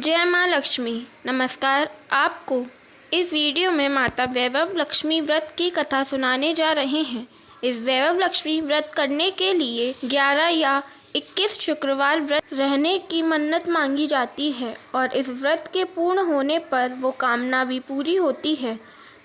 जय माँ लक्ष्मी। नमस्कार। आपको इस वीडियो में माता वैभव लक्ष्मी व्रत की कथा सुनाने जा रहे हैं। इस वैभव लक्ष्मी व्रत करने के लिए 11 या 21 शुक्रवार व्रत रहने की मन्नत मांगी जाती है और इस व्रत के पूर्ण होने पर वो कामना भी पूरी होती है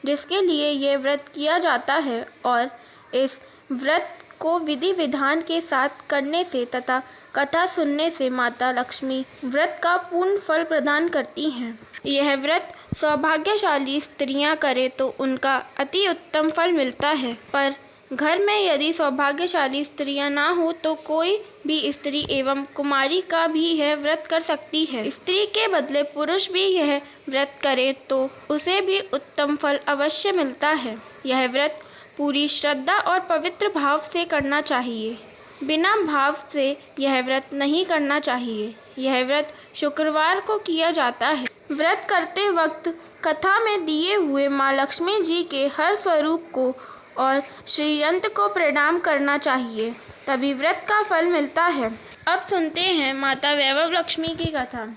जिसके लिए ये व्रत किया जाता है। और इस व्रत को विधि विधान के साथ करने से तथा कथा सुनने से माता लक्ष्मी व्रत का पूर्ण फल प्रदान करती हैं। यह व्रत सौभाग्यशाली स्त्रियां करें तो उनका अति उत्तम फल मिलता है, पर घर में यदि सौभाग्यशाली स्त्रियां ना हो तो कोई भी स्त्री एवं कुमारी का भी यह व्रत कर सकती है। स्त्री के बदले पुरुष भी यह व्रत करे तो उसे भी उत्तम फल अवश्य मिलता है। यह व्रत पूरी श्रद्धा और पवित्र भाव से करना चाहिए, बिना भाव से यह व्रत नहीं करना चाहिए। यह व्रत शुक्रवार को किया जाता है। व्रत करते वक्त कथा में दिए हुए माँ लक्ष्मी जी के हर स्वरूप को और श्रीयंत्र को प्रणाम करना चाहिए, तभी व्रत का फल मिलता है। अब सुनते हैं माता वैभव लक्ष्मी की कथा।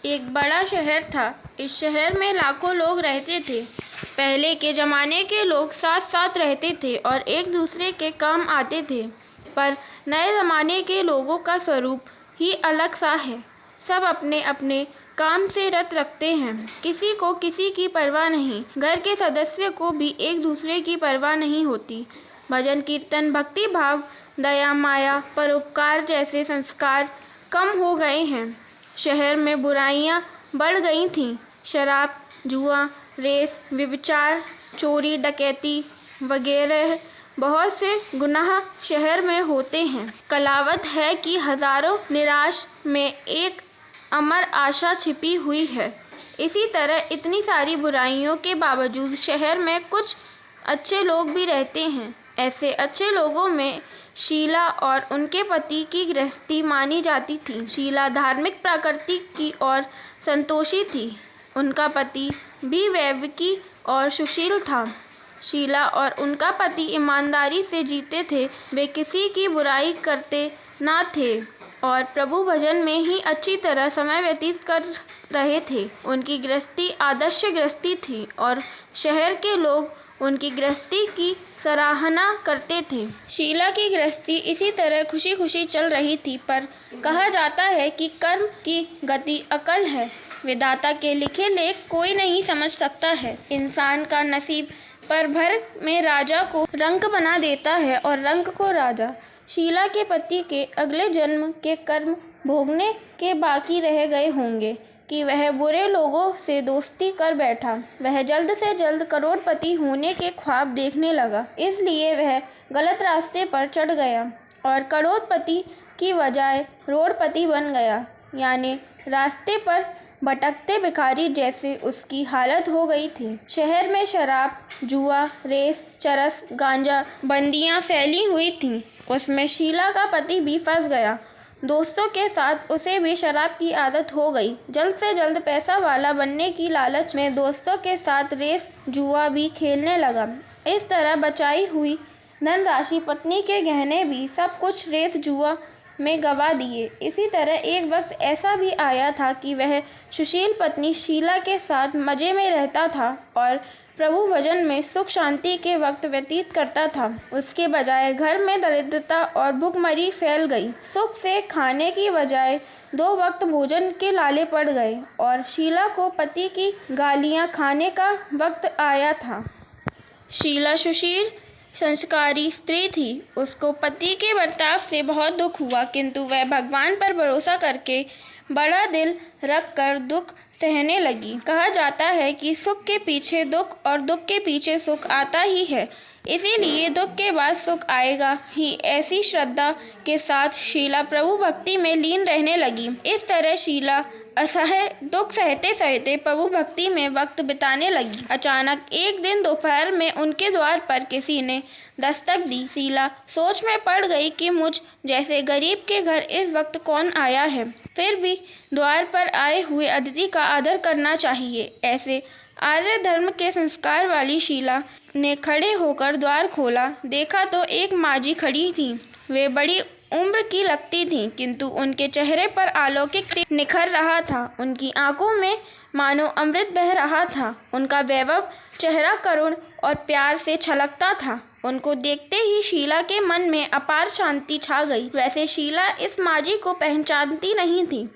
एक बड़ा शहर था। इस शहर में लाखों लोग रहते थे। पहले के ज़माने के लोग साथ साथ रहते थे और एक दूसरे के काम आते थे, पर नए ज़माने के लोगों का स्वरूप ही अलग सा है। सब अपने अपने काम से रत रखते हैं, किसी को किसी की परवाह नहीं। घर के सदस्य को भी एक दूसरे की परवाह नहीं होती। भजन कीर्तन, भक्ति भाव, दया माया, परोपकार जैसे संस्कार कम हो गए हैं। शहर में बुराइयां बढ़ गई थीं। शराब, जुआ, रेस, व्यभिचार, चोरी, डकैती वगैरह बहुत से गुनाह शहर में होते हैं। कलावत है कि हजारों निराश में एक अमर आशा छिपी हुई है। इसी तरह इतनी सारी बुराइयों के बावजूद शहर में कुछ अच्छे लोग भी रहते हैं। ऐसे अच्छे लोगों में शीला और उनके पति की गृहस्थी मानी जाती थी। शीला धार्मिक प्रकृति की और संतोषी थी। उनका पति भी वैवाहिक और सुशील था। शीला और उनका पति ईमानदारी से जीते थे। वे किसी की बुराई करते ना थे और प्रभु भजन में ही अच्छी तरह समय व्यतीत कर रहे थे। उनकी गृहस्थी आदर्श गृहस्थी थी और शहर के लोग उनकी गृहस्थी की सराहना करते थे। शीला की गृहस्थी इसी तरह खुशी खुशी चल रही थी, पर कहा जाता है कि कर्म की गति अकल है। विधाता के लिखे लेख कोई नहीं समझ सकता है। इंसान का नसीब पर भर में राजा को रंक बना देता है और रंक को राजा। शीला के पति के अगले जन्म के कर्म भोगने के बाकी रह गए होंगे कि वह बुरे लोगों से दोस्ती कर बैठा। वह जल्द से जल्द करोड़पति होने के ख्वाब देखने लगा, इसलिए वह गलत रास्ते पर चढ़ गया और करोड़पति की बजाय रोड़पति बन गया, यानी रास्ते पर भटकते भिखारी जैसे उसकी हालत हो गई थी। शहर में शराब, जुआ, रेस, चरस, गांजा बंदियां फैली हुई थीं। उसमें शीला का पति भी फंस गया। दोस्तों के साथ उसे भी शराब की आदत हो गई। जल्द से जल्द पैसा वाला बनने की लालच में दोस्तों के साथ रेस, जुआ भी खेलने लगा। इस तरह बचाई हुई धनराशि, पत्नी के गहने भी सब कुछ रेस जुआ में गवा दिए। इसी तरह एक वक्त ऐसा भी आया था कि वह सुशील पत्नी शीला के साथ मजे में रहता था और प्रभु भजन में सुख शांति के वक्त व्यतीत करता था। उसके बजाय घर में दरिद्रता और भुखमरी फैल गई। सुख से खाने की बजाय 2 वक्त भोजन के लाले पड़ गए और शीला को पति की गालियां खाने का वक्त आया था। शीला सुशील संस्कारी स्त्री थी। उसको पति के बर्ताव से बहुत दुख हुआ, किंतु वह भगवान पर भरोसा करके बड़ा दिल रख कर दुख सहने लगी। कहा जाता है कि सुख के पीछे दुख और दुख के पीछे सुख आता ही है, इसीलिए दुख के बाद सुख आएगा ही। ऐसी श्रद्धा के साथ शीला प्रभु भक्ति में लीन रहने लगी। इस तरह शीला असह्य दुख सहते सहते प्रभु भक्ति में वक्त बिताने लगी। अचानक एक दिन दोपहर में उनके द्वार पर किसी ने दस्तक दी। शीला सोच में पड़ गई कि मुझ जैसे गरीब के घर इस वक्त कौन आया है। फिर भी द्वार पर आए हुए अतिथि का आदर करना चाहिए। ऐसे आर्य धर्म के संस्कार वाली शीला ने खड़े होकर द्वार खोला। देखा तो एक माँ जी खड़ी थी। वे बड़ी उम्र की लगती थीं, किंतु उनके चेहरे पर अलौकिक तेज निखर रहा था। उनकी आंखों में मानो अमृत बह रहा था। उनका वैभव चेहरा करुण और प्यार से छलकता था। उनको देखते ही शीला के मन में अपार शांति छा गई। वैसे शीला इस माजी को पहचानती नहीं थी,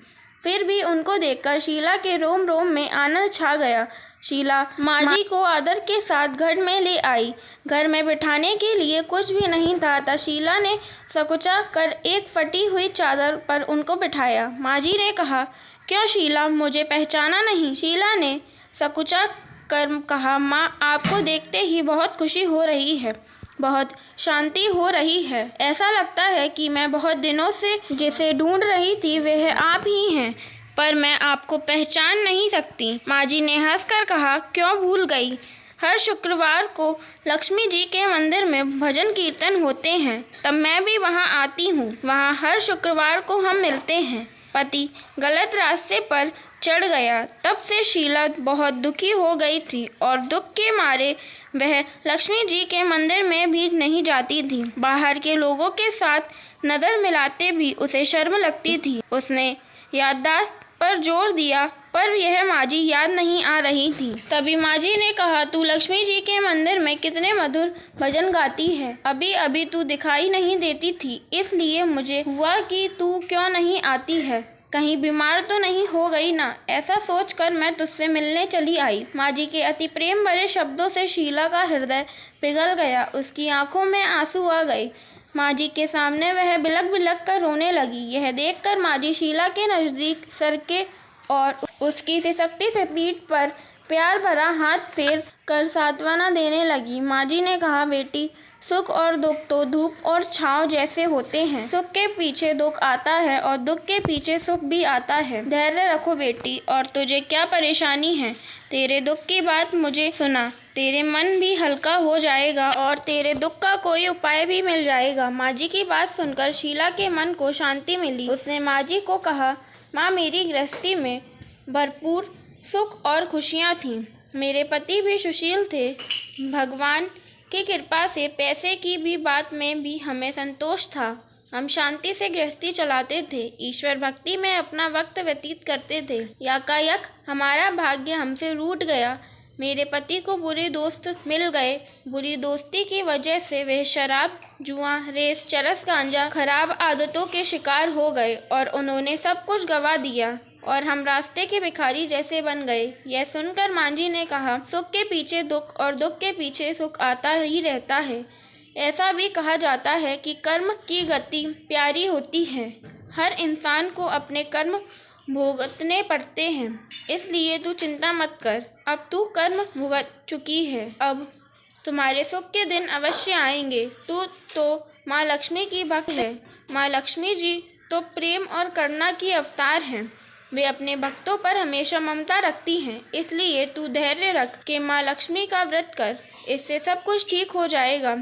फिर भी उनको देखकर शीला के रोम रोम में आनंद छा गया। शीला माजी को आदर के साथ घर में ले आई। घर में बिठाने के लिए कुछ भी नहीं था, अतः शीला ने सकुचा कर एक फटी हुई चादर पर उनको बिठाया। माजी ने कहा, क्यों शीला, मुझे पहचाना नहीं? शीला ने सकुचा कर कहा, माँ, आपको देखते ही बहुत खुशी हो रही है, बहुत शांति हो रही है। ऐसा लगता है कि मैं बहुत दिनों से जिसे ढूंढ रही थी वह आप ही हैं, पर मैं आपको पहचान नहीं सकती। माजी ने हंसकर कहा, क्यों भूल गई? हर शुक्रवार को लक्ष्मी जी के मंदिर में भजन कीर्तन होते हैं, तब मैं भी वहाँ आती हूँ। वहाँ हर शुक्रवार को हम मिलते हैं। पति गलत रास्ते पर चढ़ गया, तब से शीला बहुत दुखी हो गई थी और दुख के मारे वह लक्ष्मी जी के मंदिर में भी नहीं जाती थी। बाहर के लोगों के साथ नज़र मिलाते भी उसे शर्म लगती थी। उसने याददाश्त पर जोर दिया, पर यह माजी याद नहीं आ रही थी। तभी माजी ने कहा, तू लक्ष्मी जी के मंदिर में कितने मधुर भजन गाती है। अभी अभी तू दिखाई नहीं देती थी, इसलिए मुझे हुआ कि तू क्यों नहीं आती है। कहीं बीमार तो नहीं हो गई ना? ऐसा सोचकर मैं तुझसे मिलने चली आई। माजी के अति प्रेम भरे शब्दों से शीला का हृदय पिघल गया। उसकी आंखों में आंसू आ गए। माजी के सामने वह बिलख बिलख कर रोने लगी। यह देखकर माजी शीला के नज़दीक सरके और उसकी सिसकती से पीठ पर प्यार भरा हाथ फेर कर सांत्वना देने लगी। माजी ने कहा, बेटी, सुख और दुख तो धूप और छांव जैसे होते हैं। सुख के पीछे दुख आता है और दुख के पीछे सुख भी आता है। धैर्य रखो बेटी। और तुझे क्या परेशानी है? तेरे दुख की बात मुझे सुना, तेरे मन भी हल्का हो जाएगा और तेरे दुख का कोई उपाय भी मिल जाएगा। माजी की बात सुनकर शीला के मन को शांति मिली। उसने माजी को कहा, माँ, मेरी गृहस्थी में भरपूर सुख और खुशियाँ थीं। मेरे पति भी सुशील थे। भगवान की कृपा से पैसे की भी बात में भी हमें संतोष था। हम शांति से गृहस्थी चलाते थे, ईश्वर भक्ति में अपना वक्त व्यतीत करते थे। यकायक हमारा भाग्य हमसे रूठ गया। मेरे पति को बुरे दोस्त मिल गए। बुरी दोस्ती की वजह से वे शराब, जुआ, रेस, चरस, गांजा, खराब आदतों के शिकार हो गए और उन्होंने सब कुछ गंवा दिया और हम रास्ते के भिखारी जैसे बन गए। यह सुनकर मांझी ने कहा, सुख के पीछे दुख और दुख के पीछे सुख आता ही रहता है। ऐसा भी कहा जाता है कि कर्म की गति प्यारी होती है। हर इंसान को अपने कर्म भुगतने पड़ते हैं, इसलिए तू चिंता मत कर। अब तू कर्म भुगत चुकी है, अब तुम्हारे सुख के दिन अवश्य आएंगे। तू तो माँ लक्ष्मी की भक्त है। माँ लक्ष्मी जी तो प्रेम और करुणा की अवतार हैं। वे अपने भक्तों पर हमेशा ममता रखती हैं, इसलिए तू धैर्य रख के माँ लक्ष्मी का व्रत कर, इससे सब कुछ ठीक हो जाएगा।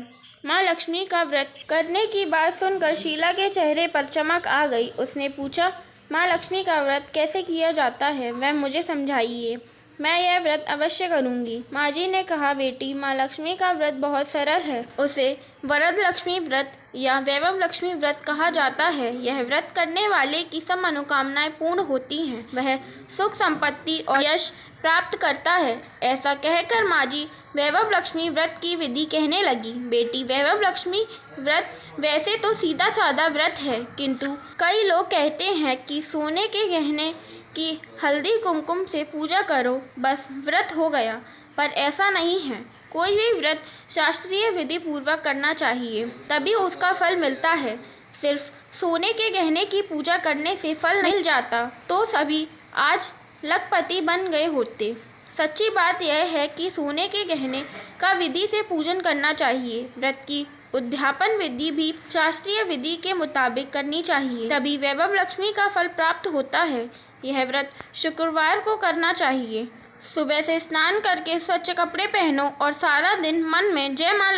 माँ लक्ष्मी का व्रत करने की बात सुनकर शीला के चेहरे पर चमक आ गई। उसने पूछा, माँ लक्ष्मी का व्रत कैसे किया जाता है, वह मुझे समझाइए। मैं यह व्रत अवश्य करूँगी। माँजी ने कहा, बेटी, माँ लक्ष्मी का व्रत बहुत सरल है। उसे वरद लक्ष्मी व्रत या वैभव लक्ष्मी व्रत कहा जाता है। यह व्रत करने वाले की सब मनोकामनाएं पूर्ण होती हैं। वह सुख, संपत्ति और यश प्राप्त करता है। ऐसा कहकर माँजी वैभव लक्ष्मी व्रत की विधि कहने लगी। बेटी, वैभव लक्ष्मी व्रत वैसे तो सीधा साधा व्रत है, किंतु कई लोग कहते हैं कि सोने के गहने की हल्दी कुमकुम से पूजा करो, बस व्रत हो गया। पर ऐसा नहीं है। कोई भी व्रत शास्त्रीय विधि पूर्वक करना चाहिए, तभी उसका फल मिलता है। सिर्फ सोने के गहने की पूजा करने से फल नहीं जाता तो सभी आज लखपति बन गए होते। सच्ची बात यह है कि सोने के गहने का विधि से पूजन करना चाहिए। व्रत की उद्यापन विधि भी शास्त्रीय विधि के मुताबिक करनी चाहिए, तभी वैभव लक्ष्मी का फल प्राप्त होता है। यह व्रत शुक्रवार को करना चाहिए। सुबह से स्नान करके स्वच्छ कपड़े पहनो और सारा दिन मन में जय माँ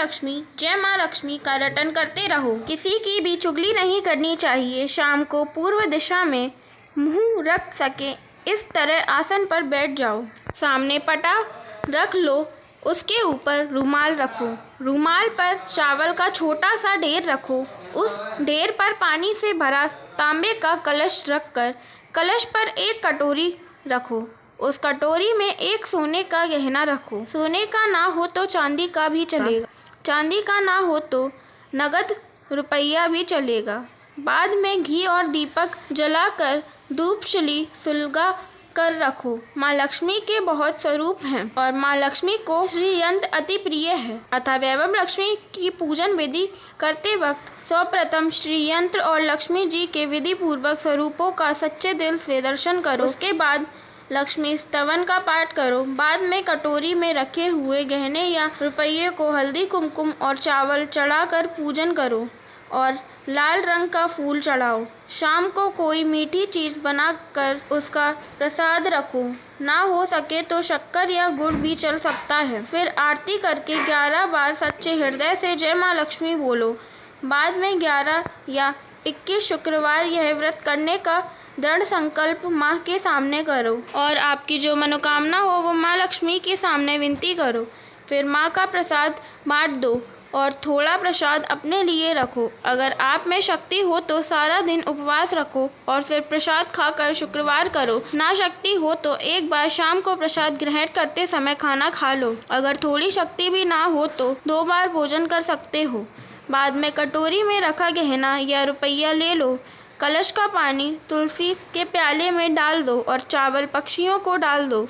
लक्ष्मी का रटन करते रहो। किसी की भी चुगली नहीं करनी चाहिए। शाम को पूर्व दिशा में मुंह रख सके इस तरह आसन पर बैठ जाओ। सामने पटा रख लो, उसके ऊपर रुमाल रखो। रुमाल पर चावल का छोटा सा ढेर रखो, उस ढेर पर पानी से भरा तांबे का कलश रखकर कलश पर एक कटोरी रखो। उस कटोरी में एक सोने का गहना रखो। सोने का ना हो तो चांदी का भी चलेगा। चांदी का ना हो तो नगद रुपया भी चलेगा। बाद में घी और दीपक जलाकर धूपशली सुलगा कर रखो। माँ लक्ष्मी के बहुत स्वरूप हैं और माँ लक्ष्मी को श्री यंत्र अति प्रिय है, अतः वैभव लक्ष्मी की पूजन विधि करते वक्त सर्वप्रथम श्री यंत्र और लक्ष्मी जी के विधि पूर्वक स्वरूपों का सच्चे दिल से दर्शन करो। उसके बाद लक्ष्मी स्तवन का पाठ करो। बाद में कटोरी में रखे हुए गहने या रुपये को हल्दी, कुमकुम और चावल चढ़ाकर पूजन करो और लाल रंग का फूल चढ़ाओ। शाम को कोई मीठी चीज़ बनाकर उसका प्रसाद रखो। ना हो सके तो शक्कर या गुड़ भी चल सकता है। फिर आरती करके 11 बार सच्चे हृदय से जय माँ लक्ष्मी बोलो। बाद में 11 या 21 शुक्रवार यह व्रत करने का दृढ़ संकल्प माँ के सामने करो और आपकी जो मनोकामना हो वो माँ लक्ष्मी के सामने विनती करो। फिर माँ का प्रसाद बांट दो और थोड़ा प्रसाद अपने लिए रखो। अगर आप में शक्ति हो तो सारा दिन उपवास रखो और सिर्फ प्रसाद खाकर शुक्रवार करो। ना शक्ति हो तो एक बार शाम को प्रसाद ग्रहण करते समय खाना खा लो। अगर थोड़ी शक्ति भी ना हो तो 2 बार भोजन कर सकते हो। बाद में कटोरी में रखा गहना या रुपया ले लो। कलश का पानी तुलसी के प्याले में डाल दो और चावल पक्षियों को डाल दो।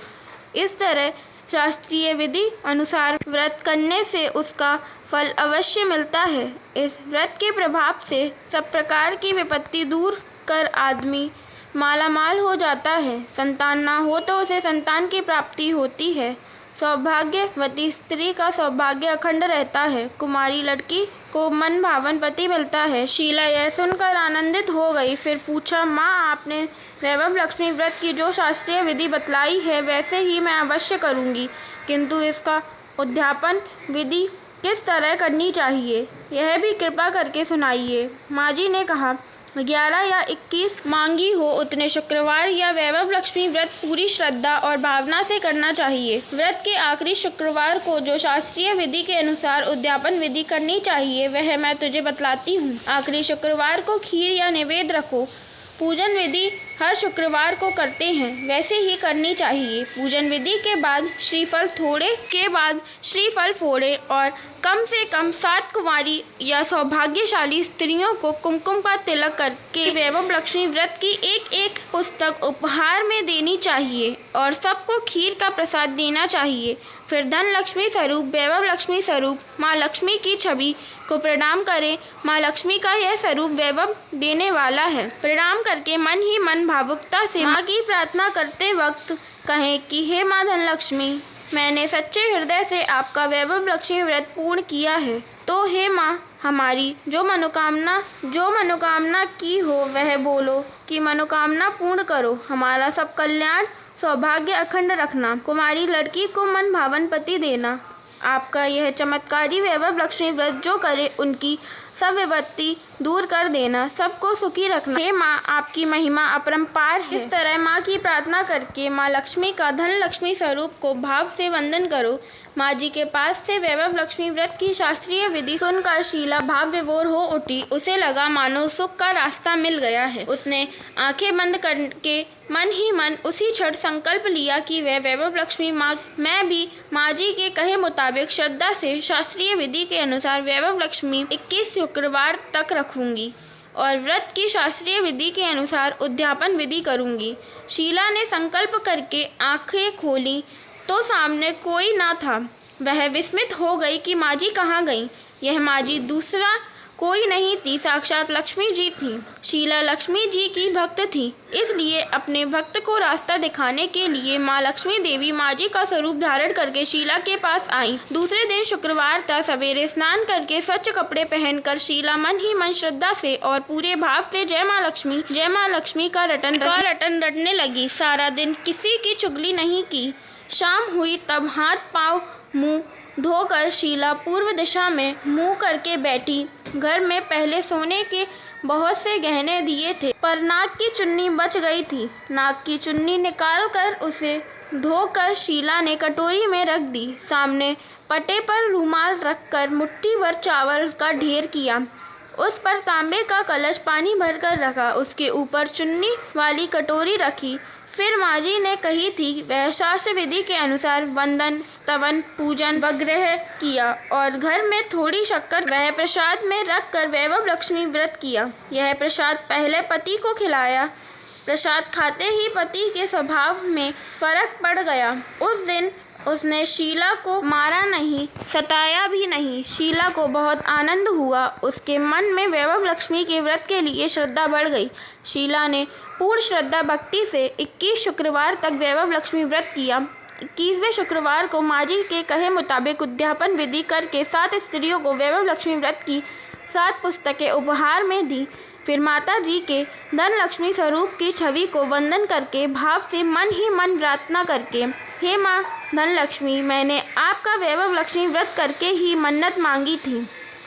इस तरह शास्त्रीय विधि अनुसार व्रत करने से उसका फल अवश्य मिलता है। इस व्रत के प्रभाव से सब प्रकार की विपत्ति दूर कर आदमी मालामाल हो जाता है। संतान ना हो तो उसे संतान की प्राप्ति होती है। सौभाग्यवती स्त्री का सौभाग्य अखंड रहता है। कुमारी लड़की को मन भावन पति मिलता है। शीला यह सुनकर आनंदित हो गई। फिर पूछा, माँ आपने वैभव लक्ष्मी व्रत की जो शास्त्रीय विधि बतलाई है वैसे ही मैं अवश्य करूँगी, किंतु इसका उद्यापन विधि किस तरह करनी चाहिए यह भी कृपा करके सुनाइए। माँ जी ने कहा, 11 या 21 मांगी हो उतने शुक्रवार या वैभव लक्ष्मी व्रत पूरी श्रद्धा और भावना से करना चाहिए। व्रत के आखिरी शुक्रवार को जो शास्त्रीय विधि के अनुसार उद्यापन विधि करनी चाहिए वह मैं तुझे बतलाती हूँ। आखिरी शुक्रवार को खीर या नैवेद्य रखो। पूजन विधि हर शुक्रवार को करते हैं वैसे ही करनी चाहिए। पूजन विधि के बाद श्रीफल फोड़े और कम से कम 7 कुंवारी या सौभाग्यशाली स्त्रियों को कुमकुम का तिलक करके वैभव लक्ष्मी व्रत की एक पुस्तक उपहार में देनी चाहिए और सबको खीर का प्रसाद देना चाहिए। फिर धन लक्ष्मी स्वरूप वैभव लक्ष्मी स्वरूप माँ लक्ष्मी की छवि को प्रणाम करें। माँ लक्ष्मी का यह स्वरूप वैभव देने वाला है। प्रणाम करके मन ही मन भावुकता से माँ की प्रार्थना करते वक्त कहें कि हे माँ धन लक्ष्मी, मैंने सच्चे हृदय से आपका वैभव लक्ष्मी व्रत पूर्ण किया है, तो हे माँ हमारी जो मनोकामना की हो वह बोलो कि मनोकामना पूर्ण करो। हमारा सब कल्याण सौभाग्य अखंड रखना। कुमारी लड़की को मन भावन पति देना। आपका यह चमत्कारी वैभव लक्ष्मी व्रत जो करे उनकी सब विपत्ति दूर कर देना, सबको सुखी रखना। हे माँ आपकी महिमा अपरंपार है। इस तरह माँ की प्रार्थना करके माँ लक्ष्मी का धन लक्ष्मी स्वरूप को भाव से वंदन करो। माँ जी के पास से वैभव लक्ष्मी व्रत की शास्त्रीय विधि सुनकर शीला भाव विभोर हो उठी। उसे लगा मानो सुख का रास्ता मिल गया है। उसने आंखें बंद करके मन ही मन उसी क्षण संकल्प लिया कि वह वैभव लक्ष्मी मैं भी माँ जी के कहे मुताबिक श्रद्धा से शास्त्रीय विधि के अनुसार वैभव लक्ष्मी 21 शुक्रवार तक रखूंगी और व्रत की शास्त्रीय विधि के अनुसार उद्यापन विधि करूंगी। शीला ने संकल्प करके आंखें खोली तो सामने कोई न था। वह विस्मित हो गई कि माँ जी कहाँ गईं। यह माँ जी दूसरा कोई नहीं थी, साक्षात लक्ष्मी जी थी। शीला लक्ष्मी जी की भक्त थी, इसलिए अपने भक्त को रास्ता दिखाने के लिए माँ लक्ष्मी देवी माँ जी का स्वरूप धारण करके शीला के पास आई। दूसरे दिन शुक्रवार था। सवेरे स्नान करके स्वच्छ कपड़े पहनकर शीला मन ही मन श्रद्धा से और पूरे भाव से जय माँ लक्ष्मी का रटन रटने लगी। सारा दिन किसी की चुगली नहीं की। शाम हुई तब हाथ पाँव मुँह धोकर शीला पूर्व दिशा में मुंह करके बैठी। घर में पहले सोने के बहुत से गहने दिए थे, पर नाक की चुन्नी बच गई थी। नाक की चुन्नी निकालकर उसे धोकर शीला ने कटोरी में रख दी। सामने पटे पर रूमाल रखकर मुट्ठी भर चावल का ढेर किया। उस पर तांबे का कलश पानी भरकर रखा, उसके ऊपर चुन्नी वाली कटोरी रखी। फिर माँ जी ने कही थी वह शास्त्र विधि के अनुसार वंदन, स्तवन, पूजन वगैरह किया और घर में थोड़ी शक्कर वह प्रसाद में रख कर वैभव लक्ष्मी व्रत किया। यह प्रसाद पहले पति को खिलाया। प्रसाद खाते ही पति के स्वभाव में फर्क पड़ गया। उस दिन उसने शीला को मारा नहीं, सताया भी नहीं। शीला को बहुत आनंद हुआ। उसके मन में वैभव लक्ष्मी के व्रत के लिए श्रद्धा बढ़ गई। शीला ने पूर्ण श्रद्धा भक्ति से 21 शुक्रवार तक वैभव लक्ष्मी व्रत किया। 21वें शुक्रवार को माँ जी के कहे मुताबिक उद्यापन विधि करके 7 स्त्रियों को वैभव लक्ष्मी व्रत की 7 पुस्तकें उपहार में दी। फिर माता जी के धन लक्ष्मी स्वरूप की छवि को वंदन करके भाव से मन ही मन प्रार्थना करके, हे माँ धन लक्ष्मी, मैंने आपका वैभव लक्ष्मी व्रत करके ही मन्नत मांगी थी,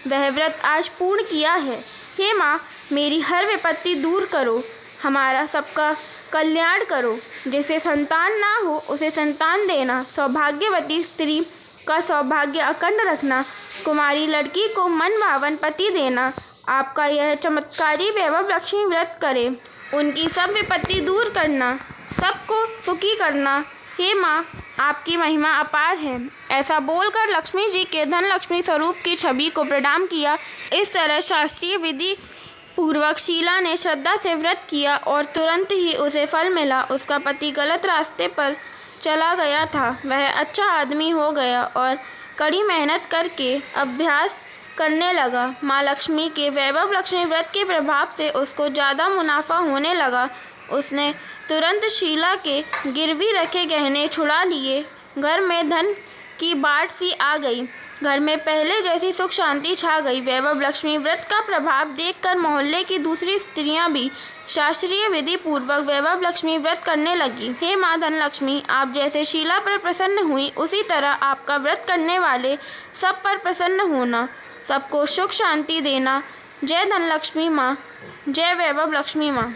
वह व्रत आज पूर्ण किया है। हे माँ, मेरी हर विपत्ति दूर करो, हमारा सबका कल्याण करो। जिसे संतान ना हो उसे संतान देना, सौभाग्यवती स्त्री का सौभाग्य अखंड रखना, कुमारी लड़की को मन भावन पति देना। आपका यह चमत्कारी वैभव लक्ष्मी व्रत करे, उनकी सब विपत्ति दूर करना, सबको सुखी करना। हे माँ, आपकी महिमा अपार है। ऐसा बोलकर लक्ष्मी जी के धन लक्ष्मी स्वरूप की छवि को प्रणाम किया। इस तरह शास्त्रीय विधि पूर्वक शीला ने श्रद्धा से व्रत किया और तुरंत ही उसे फल मिला। उसका पति गलत रास्ते पर चला गया था, वह अच्छा आदमी हो गया और कड़ी मेहनत करके अभ्यास करने लगा। माँ लक्ष्मी के वैभव लक्ष्मी व्रत के प्रभाव से उसको ज़्यादा मुनाफा होने लगा। उसने तुरंत शीला के गिरवी रखे गहने छुड़ा लिए। घर में धन की बाढ़ सी आ गई। घर में पहले जैसी सुख शांति छा गई। वैभव लक्ष्मी व्रत का प्रभाव देखकर मोहल्ले की दूसरी स्त्रियां भी शास्त्रीय विधि पूर्वक वैभव लक्ष्मी व्रत करने लगी। हे माँ धन लक्ष्मी, आप जैसे शीला पर प्रसन्न हुई, उसी तरह आपका व्रत करने वाले सब पर प्रसन्न होना, सबको सुख शांति देना। जय धन लक्ष्मी माँ, जय वैभव लक्ष्मी माँ।